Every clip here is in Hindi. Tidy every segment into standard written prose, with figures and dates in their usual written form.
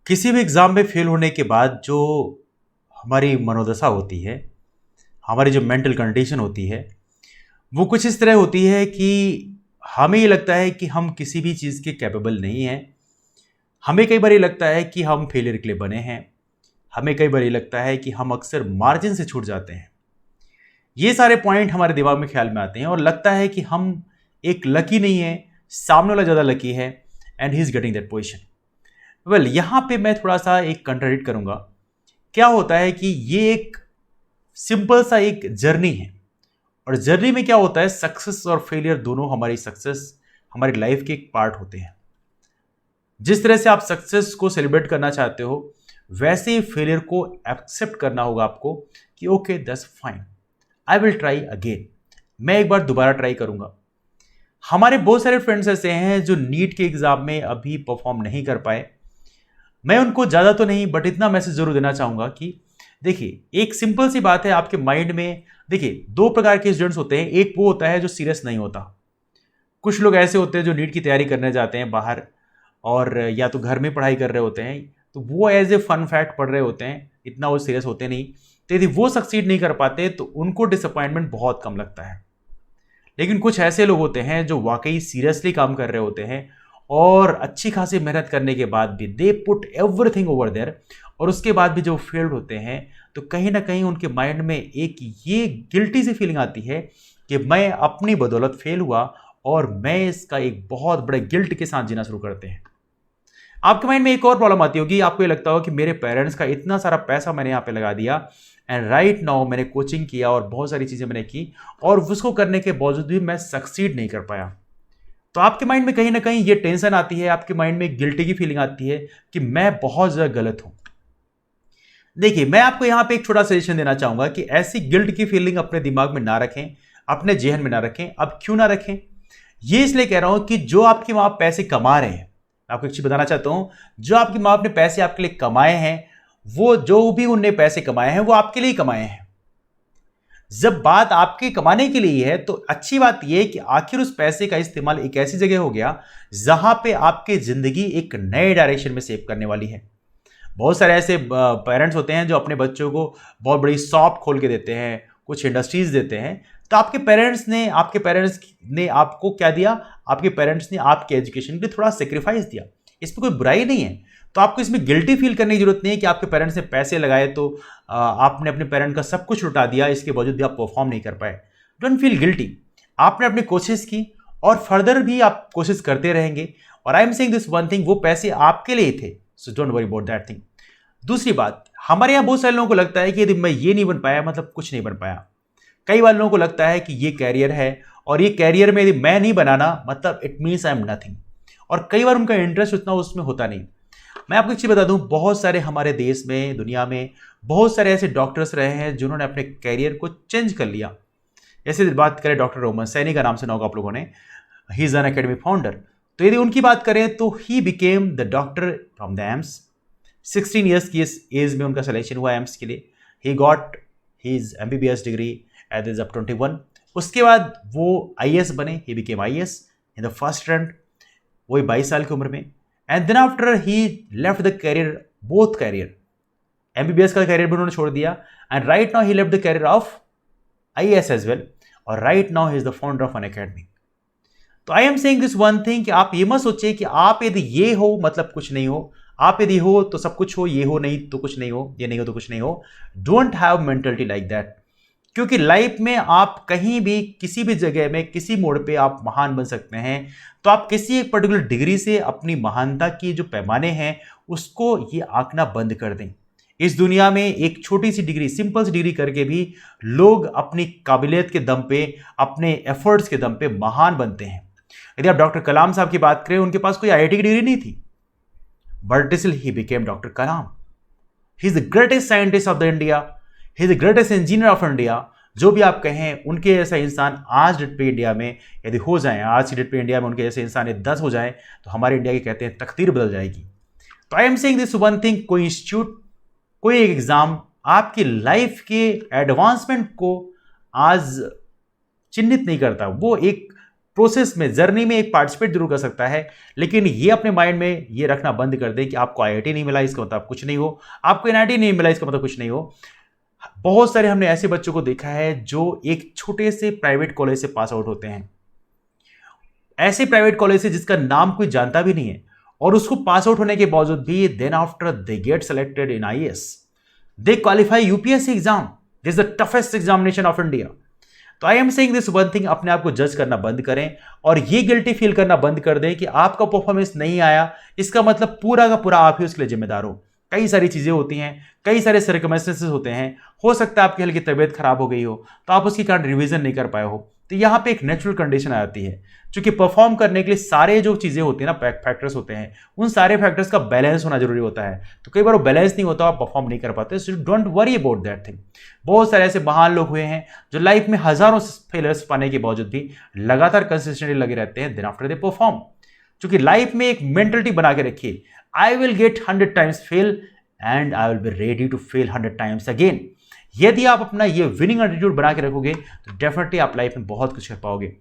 किसी भी एग्ज़ाम में फेल होने के बाद जो हमारी मनोदशा होती है, हमारी जो मेंटल कंडीशन होती है, वो कुछ इस तरह होती है कि हमें ये लगता है कि हम किसी भी चीज़ के कैपेबल नहीं हैं। हमें कई बार ये लगता है कि हम फेलियर के लिए बने हैं। हमें कई बार ये लगता है कि हम अक्सर मार्जिन से छूट जाते हैं। ये सारे पॉइंट हमारे दिमाग में ख्याल में आते हैं और लगता है कि हम एक लकी नहीं है, सामने वाला ज़्यादा लकी है and he is getting that position. Well, यहाँ पे मैं थोड़ा सा एक कंट्राडिक्ट करूँगा। क्या होता है कि ये एक सिंपल सा एक जर्नी है और जर्नी में क्या होता है, सक्सेस और फेलियर दोनों हमारी सक्सेस, हमारी लाइफ के एक पार्ट होते हैं। जिस तरह से आप सक्सेस को सेलिब्रेट करना चाहते हो, वैसे ही फेलियर को एक्सेप्ट करना होगा आपको कि okay that's fine, I will try again. मैं एक बार दोबारा ट्राई करूंगा। हमारे बहुत सारे फ्रेंड्स ऐसे हैं जो नीट के एग्जाम में अभी परफॉर्म नहीं कर पाए। मैं उनको ज़्यादा तो नहीं बट इतना मैसेज जरूर देना चाहूँगा कि देखिए, एक सिंपल सी बात है आपके माइंड में। देखिए, दो प्रकार के स्टूडेंट्स होते हैं। एक वो होता है जो सीरियस नहीं होता। कुछ लोग ऐसे होते हैं जो नीट की तैयारी करने जाते हैं बाहर और या तो घर में पढ़ाई कर रहे होते हैं, तो वो एज ए फन फैक्ट पढ़ रहे होते हैं, इतना वो सीरियस होते नहीं। तो यदि वो सक्सीड नहीं कर पाते तो उनको डिसअपॉइंटमेंट बहुत कम लगता है। लेकिन कुछ ऐसे लोग होते हैं जो वाकई सीरियसली काम कर रहे होते हैं और अच्छी खासी मेहनत करने के बाद भी they put everything over there, और उसके बाद भी जो फेल्ड होते हैं तो कहीं ना कहीं उनके माइंड में एक ये गिल्टी सी फीलिंग आती है कि मैं अपनी बदौलत फेल हुआ और मैं इसका एक बहुत बड़े गिल्ट के साथ जीना शुरू करते हैं। आपके माइंड में एक और प्रॉब्लम आती होगी, आपको ये लगता होगा कि मेरे पेरेंट्स का इतना सारा पैसा मैंने यहाँ पे लगा दिया एंड राइट नाउ मैंने कोचिंग किया और बहुत सारी चीज़ें मैंने की और उसको करने के बावजूद भी मैं सक्सीड नहीं कर पाया। तो आपके माइंड में कहीं ना कहीं ये टेंशन आती है, आपके माइंड में गिल्टी की फीलिंग आती है कि मैं बहुत ज़्यादा गलत हूं। देखिए, मैं आपको यहां पे एक छोटा सजेशन देना चाहूंगा कि ऐसी गिल्ट की फीलिंग अपने दिमाग में ना रखें, अपने जेहन में ना रखें। अब क्यों ना रखें, ये इसलिए कह रहा हूं कि जो आपके माँ बाप पैसे कमा रहे हैं, आपको एक चीज बताना चाहता हूं, जो आपके माँ बाप ने पैसे आपके लिए कमाए हैं, वो जो भी उनने पैसे कमाए हैं वो आपके लिए कमाए हैं। जब बात आपके कमाने के लिए है तो अच्छी बात यह है कि आखिर उस पैसे का इस्तेमाल एक ऐसी जगह हो गया जहां पे आपकी जिंदगी एक नए डायरेक्शन में सेव करने वाली है। बहुत सारे ऐसे पेरेंट्स होते हैं जो अपने बच्चों को बहुत बड़ी शॉप खोल के देते हैं, कुछ इंडस्ट्रीज देते हैं। तो आपके पेरेंट्स ने आपको क्या दिया, आपके पेरेंट्स ने आपके एजुकेशन के लिए थोड़ा सेक्रीफाइस दिया। इसमें कोई बुराई नहीं है। तो आपको इसमें गिल्टी फील करने की जरूरत नहीं है कि आपके पेरेंट्स ने पैसे लगाए तो आपने अपने पेरेंट का सब कुछ लुटा दिया, इसके बावजूद भी आप परफॉर्म नहीं कर पाए। Don't feel guilty. आपने अपनी कोशिश की और फर्दर भी आप कोशिश करते रहेंगे। और आई am saying this one thing, वो पैसे आपके लिए थे, so don't worry about that thing. दूसरी बात, हमारे यहाँ बहुत सारे लोगों को लगता है कि यदि मैं ये नहीं बन पाया मतलब कुछ नहीं बन पाया। कई बार लोगों को लगता है कि ये कैरियर है और ये कैरियर में यदि मैं नहीं बनाना मतलब it means I am nothing. और कई बार उनका इंटरेस्ट उतना उसमें होता नहीं। मैं आपको एक चीज बता दूं, बहुत सारे हमारे देश में, दुनिया में बहुत सारे ऐसे डॉक्टर्स रहे हैं जिन्होंने अपने कैरियर को चेंज कर लिया। जैसे बात करें डॉक्टर रोमन सैनी का, नाम सुना होगा आप लोगों ने, he is an academy founder. तो यदि उनकी बात करें तो he became the doctor from the AIIMS. 16 years की इस एज में उनका सिलेक्शन हुआ एम्स के लिए। He got his MBBS degree at the age of 21। उसके बाद वो IAS बने, he became IAS in the first rank, वही 22 साल की उम्र में। And then after he left the career, both career, MBBS का कैरियर भी उन्होंने छोड़ दिया and right now he left the career of IAS as well, और right now he is the founder of an academy. तो I am saying this one thing कि आप ये मत सोचिए कि आप यदि ये हो मतलब कुछ नहीं हो, आप यदि हो तो सब कुछ हो, ये हो नहीं तो कुछ नहीं हो, ये नहीं हो तो कुछ नहीं हो। Don't have mentality like that. क्योंकि लाइफ में आप कहीं भी किसी भी जगह में किसी मोड़ पे आप महान बन सकते हैं। तो आप किसी एक पर्टिकुलर डिग्री से अपनी महानता की जो पैमाने हैं उसको ये आंकना बंद कर दें। इस दुनिया में एक छोटी सी डिग्री, सिंपल सी डिग्री करके भी लोग अपनी काबिलियत के दम पे, अपने एफर्ट्स के दम पे महान बनते हैं। यदि आप डॉक्टर कलाम साहब की बात करें, उनके पास कोई IIT की डिग्री नहीं थी, but still he became doctor Kalam. He is the greatest scientist of the India, he is the greatest engineer of India. जो भी आप कहें, उनके जैसा इंसान आज डेट पे इंडिया में यदि हो जाए, आज की डेट पे इंडिया में उनके जैसे इंसान 10 हो जाए तो हमारे इंडिया की कहते हैं तकदीर बदल जाएगी। तो I am saying this one thing, कोई इंस्टीट्यूट, कोई एक एग्जाम आपकी लाइफ के एडवांसमेंट को आज चिन्हित नहीं करता। वो एक प्रोसेस में, जर्नी में एक पार्टिसिपेट जरूर कर सकता है, लेकिन ये अपने माइंड में ये रखना बंद कर दे कि आपको आईआईटी नहीं मिला इसका मतलब कुछ नहीं हो, आपको एनआईटी नहीं मिला इसका मतलब कुछ नहीं हो। बहुत सारे हमने ऐसे बच्चों को देखा है जो एक छोटे से प्राइवेट कॉलेज से पास आउट होते हैं, ऐसे प्राइवेट कॉलेज से जिसका नाम कोई जानता भी नहीं है, और उसको पास आउट होने के बावजूद भी then after they get selected in IAS, they qualify UPSC exam, this is the toughest examination of India. तो I am saying this one thing, अपने आप को जज करना बंद करें और ये गिल्टी फील करना बंद कर दें कि आपका परफॉर्मेंस नहीं आया इसका मतलब पूरा का पूरा आप ही उसके लिए जिम्मेदार हो। कई सारी चीजें होती हैं, कई सारे सर्कमस्टेंसेस होते हैं, हो सकता है आपकी हल्की तबीयत खराब हो गई हो तो आप उसके कारण रिवीजन नहीं कर पाए हो, तो यहाँ पे एक नेचुरल कंडीशन आ जाती है। क्योंकि परफॉर्म करने के लिए सारे जो चीजें होती है ना, फैक्टर्स होते हैं, उन सारे फैक्टर्स का बैलेंस होना जरूरी होता है। तो कई बार वो बैलेंस नहीं होता, आप परफॉर्म नहीं कर पाते, so don't worry about that thing. बहुत सारे ऐसे महान लोग हुए हैं जो लाइफ में हजारों फेलियर्स पाने के बावजूद भी लगातार कंसिस्टेंटली लगे रहते हैं, देन आफ्टर दे परफॉर्म। क्योंकि लाइफ में एक मेंटलिटी बना के रखिए, I will get 100 times fail and I will be ready to fail 100 times again. यदि आप अपना ये विनिंग एटीट्यूड बना के रखोगे तो डेफिनेटली आप लाइफ में बहुत कुछ कर पाओगे।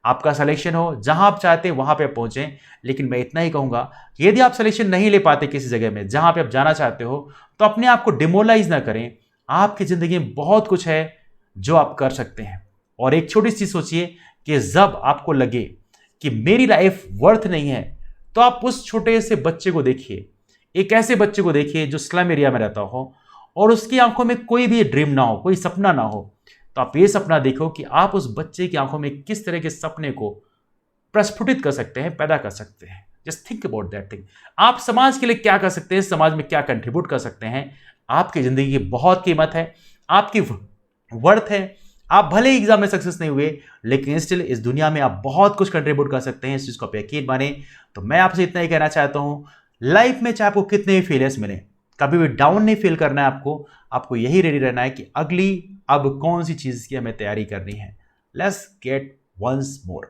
आपका सिलेक्शन हो, जहां आप चाहते हैं वहां पे आप पहुंचे, लेकिन मैं इतना ही कहूंगा, यदि आप सिलेक्शन नहीं ले पाते किसी जगह में जहां पे आप जाना चाहते हो, तो अपने आप को डिमोरलाइज ना करें। आपकी जिंदगी में बहुत कुछ है जो आप कर सकते हैं। और एक छोटी सी चीज सोचिए कि जब आपको लगे कि मेरी लाइफ वर्थ नहीं है, तो आप उस छोटे से बच्चे को देखिए, एक ऐसे बच्चे को देखिए जो स्लम एरिया में रहता हो और उसकी आंखों में कोई भी ड्रीम ना हो, कोई सपना ना हो, तो आप ये सपना देखो कि आप उस बच्चे की आंखों में किस तरह के सपने को प्रस्फुटित कर सकते हैं, पैदा कर सकते हैं। Just think about that thing. आप समाज के लिए क्या कर सकते हैं, समाज में क्या कंट्रीब्यूट कर सकते हैं। आपकी जिंदगी की बहुत कीमत है, आपकी वर्थ है। आप भले ही एग्जाम में सक्सेस नहीं हुए, लेकिन स्टिल इस दुनिया में आप बहुत कुछ कंट्रीब्यूट कर सकते हैं, इस चीज को आप यकीन माने। तो मैं आपसे इतना ही कहना चाहता हूं, लाइफ में चाहे आपको कितने भी फेलियर्स मिले, कभी भी डाउन नहीं फील करना है आपको यही रेडी रहना है कि अगली अब कौन सी चीज की हमें तैयारी करनी है। Let's get once more.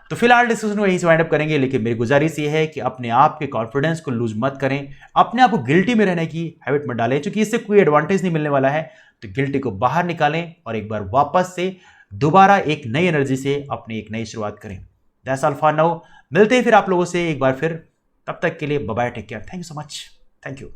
तो फिलहाल डिस्कशन वहीं से वाइंड अप करेंगे, लेकिन मेरी गुजारिश ये है कि अपने आप के कॉन्फिडेंस को लूज मत करें, अपने आप को गिल्टी में रहने की हैबिट मत डालें, क्योंकि इससे कोई एडवांटेज नहीं मिलने वाला है। तो गिल्टी को बाहर निकालें और एक बार वापस से दोबारा एक नई एनर्जी से अपनी एक नई शुरुआत करें। That's all for now. मिलते हैं फिर आप लोगों से एक बार फिर, तब तक के लिए bye bye, take care, thank you so much, thank you.